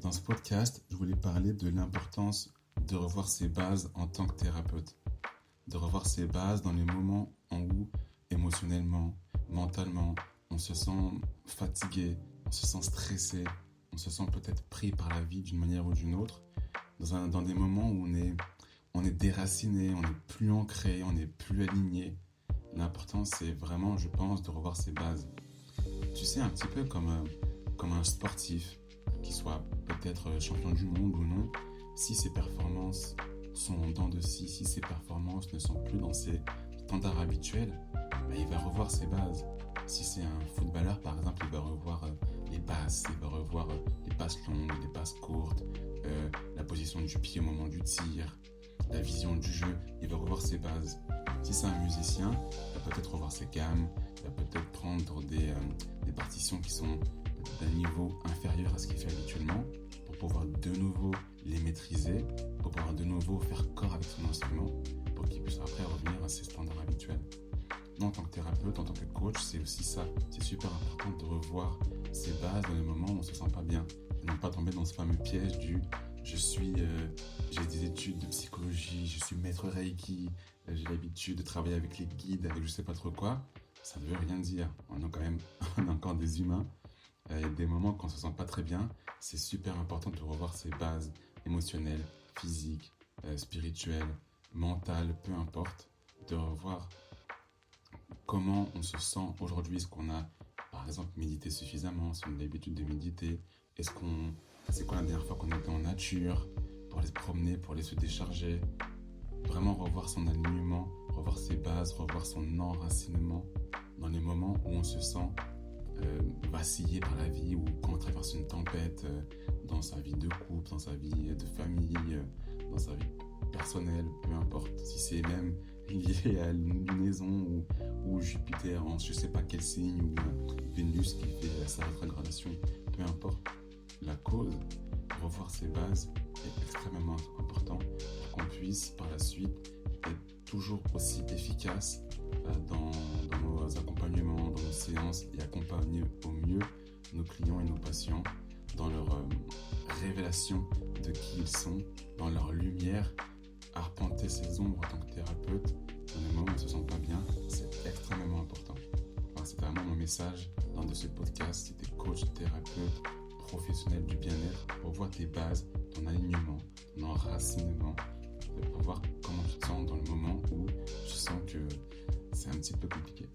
Dans ce podcast, je voulais parler de l'importance de revoir ses bases en tant que thérapeute. De revoir ses bases dans les moments où, émotionnellement, mentalement, on se sent fatigué, on se sent stressé, on se sent peut-être pris par la vie d'une manière ou d'une autre. Dans des moments où on est déraciné, on n'est plus ancré, on n'est plus aligné. L'important, c'est vraiment, je pense, de revoir ses bases. Tu sais, un petit peu comme un sportif, qui soit peut-être champion du monde ou non, si ses performances sont en dents de scie, si ses performances ne sont plus dans ses standards habituels, il va revoir ses bases. Si c'est un footballeur, par exemple, il va revoir les passes, il va revoir les passes longues, les passes courtes, la position du pied au moment du tir, la vision du jeu, il va revoir ses bases. Si c'est un musicien, il va peut-être revoir ses gammes, il va peut-être prendre des partitions qui sont d'un niveau inférieur à ce qu'il fait habituellement pour pouvoir de nouveau les maîtriser, pour pouvoir de nouveau faire corps avec son instrument, pour qu'il puisse après revenir à ses standards habituels. Nous, en tant que thérapeute, en tant que coach, c'est aussi ça. C'est super important de revoir ses bases dans les moments où on ne se sent pas bien et non pas tomber dans ce fameux piège du j'ai des études de psychologie, je suis maître Reiki, j'ai l'habitude de travailler avec les guides, avec je sais pas trop quoi. Ça ne veut rien dire. On est encore des humains. Il y a des moments quand on ne se sent pas très bien, c'est super important de revoir ses bases émotionnelles, physiques, spirituelles, mentales, peu importe, de revoir comment on se sent aujourd'hui. Est-ce qu'on a, par exemple, médité suffisamment, si on a l'habitude de méditer, c'est quoi la dernière fois qu'on était en nature, pour aller se promener, pour aller se décharger, vraiment revoir son alignement, revoir ses bases, revoir son enracinement dans les moments où on se sent vaciller par la vie ou quand on traverse une tempête dans sa vie de couple, dans sa vie de famille, dans sa vie personnelle, peu importe. Si c'est même lié à une lunaison ou Jupiter en je sais pas quel signe ou Vénus qui fait sa rétrogradation, peu importe. La cause, revoir ses bases est extrêmement important pour qu'on puisse par la suite être toujours aussi efficace dans nos accompagnements, dans nos séances et accompagner au mieux nos clients et nos patients dans leur révélation de qui ils sont, dans leur lumière, arpenter ses ombres en tant que thérapeute dans les moments où on ne se sent pas bien, c'est extrêmement important. Enfin, c'était vraiment mon message dans de ce podcast, c'était coach, thérapeute, professionnel du bien-être, pour voir tes bases, ton alignement, ton enracinement, pour voir comment tu te sens dans le moment où tu sens que c'est un petit peu compliqué.